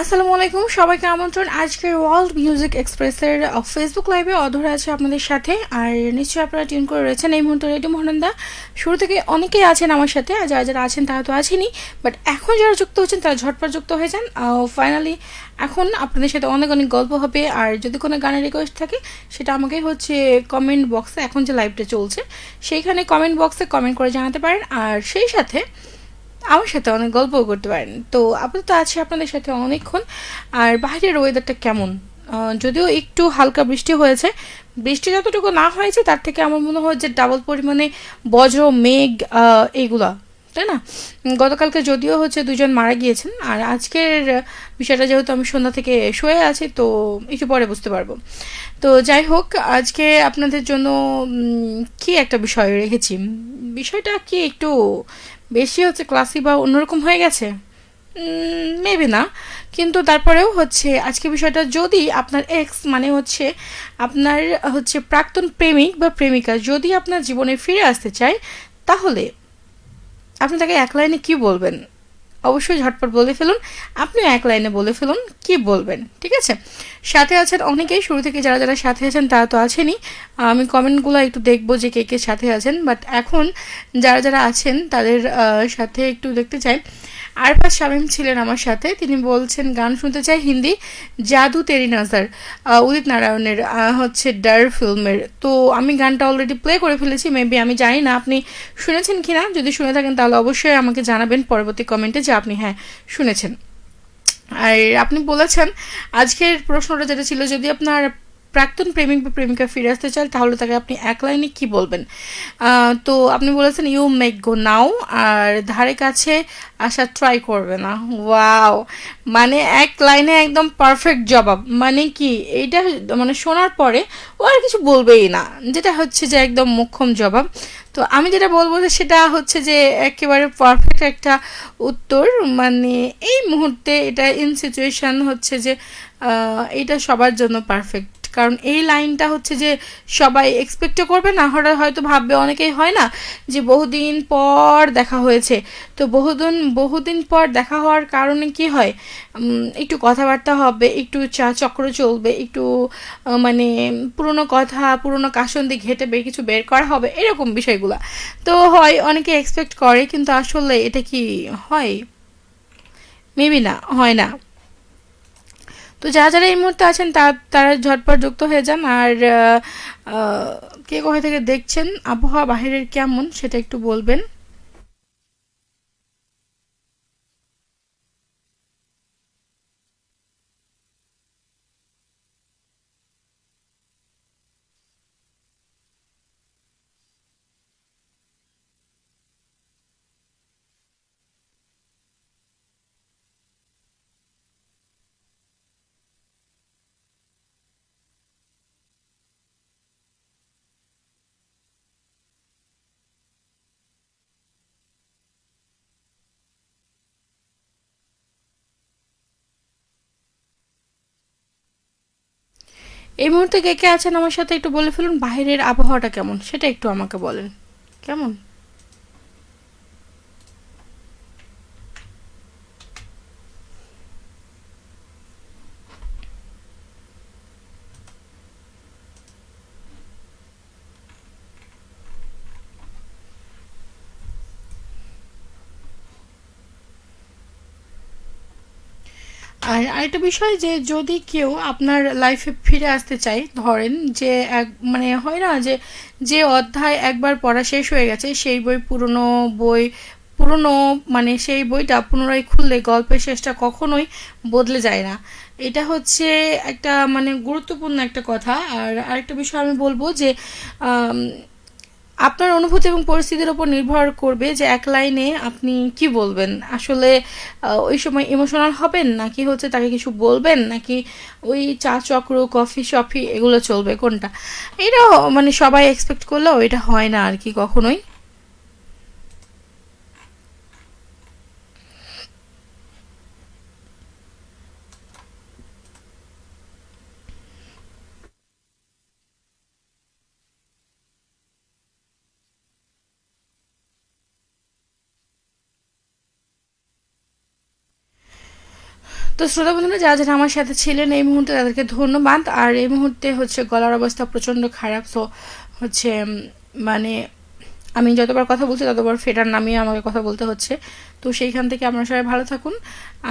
আসসালামু আলাইকুম, সবাইকে আমন্ত্রণ আজকের ওয়ার্ল্ড মিউজিক এক্সপ্রেসের ফেসবুক লাইভে। অধরা আছে আপনাদের সাথে, আর নিশ্চয়ই আপনারা টিউন করে রয়েছেন এই মুহূর্তে রেডিও মহানন্দা। শুরু থেকে অনেকেই আছেন আমার সাথে, আর যারা যারা আছেন তারা তো আছেনই, বাট এখন যারা যুক্ত হচ্ছেন তারা ঝটপট যুক্ত হয়ে যান। ফাইনালি এখন আপনাদের সাথে অনেক অনেক গল্প হবে। আর যদি কোনো গানের রিকোয়েস্ট থাকে সেটা আমাকে হচ্ছে কমেন্ট বক্সে, এখন যে লাইভটা চলছে সেইখানে কমেন্ট বক্সে কমেন্ট করে জানাতে পারেন, আর সেই সাথে আমার সাথে অনেক গল্পও করতে পারেন। তো আপাতত আছি আপনাদের সাথে অনেকক্ষণ। আর বাইরের ওয়েদারটা কেমন? যদিও একটু হালকা বৃষ্টি হয়েছে, বৃষ্টি যতটুকু না হয়েছে তার থেকে আমার মনে হয় যে ডাবল পরিমাণে বজ্র মেঘ এইগুলা, তাই না? গতকালকে যদিও হচ্ছে দুজন মারা গিয়েছেন, আর আজকের বিষয়টা যেহেতু আমি সন্ধ্যা থেকে শুয়ে আছি, তো একটু পরে বুঝতে পারবো। তো যাই হোক, আজকে আপনাদের জন্য কি একটা বিষয় রেখেছি। বিষয়টা কি একটু বেশি হচ্ছে ক্লাসি বা অন্যরকম হয়ে গেছে, মেবি না, কিন্তু তারপরেও হচ্ছে আজকে বিষয়টা, যদি আপনার এক্স মানে হচ্ছে আপনার হচ্ছে প্রাক্তন প্রেমিক বা প্রেমিকা যদি আপনার জীবনে ফিরে আসতে চায়, তাহলে আপনি তাকে এক লাইনে কি বলবেন? অবশ্যই ঝটপট বলে ফেলুন। আপনিও এক লাইনে বলে ফেলুন কি বলবেন, ঠিক আছে? সাথে আছেন অনেকেই, শুরু থেকে যারা যারা সাথে আছেন তারা তো আছেনই। আমি কমেন্টগুলো একটু দেখবো যে কে কে সাথে আছেন, বাট এখন যারা যারা আছেন তাদের সাথে একটু দেখতে চাই। আরফাত শামীম ছিলেন আমার সাথে, তিনি বলছেন গান শুনতে চাই হিন্দি, জাদু তেরি নাজার, উদিত নারায়ণের হচ্ছে ডার ফিল্মের। তো আমি গানটা অলরেডি প্লে করে ফেলেছি, মেবি আমি জানি না আপনি শুনেছেন কিনা। যদি শুনে থাকেন তাহলে অবশ্যই আমাকে জানাবেন পরবর্তী কমেন্টে যে আপনি হ্যাঁ শুনেছেন। আর আপনি বলেছেন আজকের প্রশ্নটা যেটা ছিল, যদি আপনার প্রাক্তন প্রেমিক বা প্রেমিকা ফিরে আসতে চান তাহলে তাকে আপনি এক লাইনে কি বলবেন? তো আপনি বলেছেন ইউ মেক গো নাও, আর ধারে কাছে আসা ট্রাই করবে না। ওয়াও, মানে এক লাইনে একদম পারফেক্ট জবাব। মানে কি এইটা, মানে শোনার পরে ও আর কিছু বলবেই না, যেটা হচ্ছে যে একদম মোক্ষম জবাব। তো আমি যেটা বলবো যে সেটা হচ্ছে যে একেবারে পারফেক্ট একটা উত্তর। মানে এই মুহূর্তে এটা ইন সিচুয়েশন হচ্ছে যে এটা সবার জন্য পারফেক্ট, কারণ এই লাইনটা হচ্ছে যে সবাই এক্সপেক্টও করবে না, হয়তো ভাববে, অনেকেই হয় না যে বহুদিন পর দেখা হয়েছে। তো বহুদিন বহুদিন পর দেখা হওয়ার কারণে কি হয়, একটু কথাবার্তা হবে, একটু চা চক্র চলবে, একটু মানে পুরনো কথা, পুরনো কাসন্দি ঘেটে কিছু বের করা হবে, এরকম বিষয়গুলা। তো হয় অনেকে এক্সপেক্ট করে, কিন্তু আসলে এটা কি হয়? মেবি না, হয় না। তো যারা যারা এই মুহূর্তে আছেন তারা ঝটপট যুক্ত হয়ে যান। আর আহ, কে কোথা থেকে দেখছেন, আবহাওয়া বাহিরের কেমন সেটা একটু বলবেন। এই মুহূর্তে কে কে আছেন আমার সাথে একটু বলে ফেলুন, বাহিরের আবহাওয়াটা কেমন সেটা একটু আমাকে বলেন। কেমন? আর আরেকটা বিষয়, যে যদি কেউ আপনার লাইফে ফিরে আসতে চায়, ধরেন যে এক মানে হয় না যে যে অধ্যায় একবার পড়া শেষ হয়ে গেছে, সেই বই পুরনো, মানে সেই বইটা পুনরায় খুললে গল্পের শেষটা কখনোই বদলে যায় না। এটা হচ্ছে একটা মানে গুরুত্বপূর্ণ একটা কথা। আর আরেকটা বিষয় আমি বলবো যে আম, আপনার অনুভূতি এবং পরিস্থিতির উপর নির্ভর করবে যে এক লাইনে আপনি কি বলবেন আসলে। ওই সময় ইমোশনাল হবেন, নাকি হচ্ছে তাকে কিছু বলবেন, নাকি ওই চা চক্র কফি শফি এগুলো চলবে, কোনটা? এটা মানে সবাই এক্সপেক্ট করলেও এটা হয় না আর কি কখনোই। তো শ্রোতা বন্ধুরা যারা যারা আমার সাথে ছিলেন এই মুহূর্তে তাদেরকে ধন্যবাদ। আর এই মুহূর্তে হচ্ছে গলার অবস্থা প্রচণ্ড খারাপ, সো হচ্ছে মানে আমি যতবার কথা বলছি ততবার ফেটার নামিয়ে আমাকে কথা বলতে হচ্ছে। তো সেইখান থেকে আপনারা সবাই ভালো থাকুন।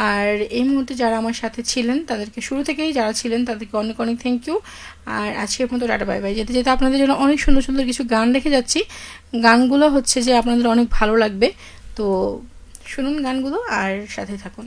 আর এই মুহূর্তে যারা আমার সাথে ছিলেন তাদেরকে শুরু থেকেই যারা ছিলেন তাদেরকে অনেক অনেক থ্যাংক ইউ। আর আজকের মতো টাটা বাই বাই। যেতে যেতে আপনাদের জন্য অনেক সুন্দর সুন্দর কিছু গান রেখে যাচ্ছি, গানগুলো হচ্ছে যে আপনাদের অনেক ভালো লাগবে। তো শুনুন গানগুলো আর সাথে থাকুন।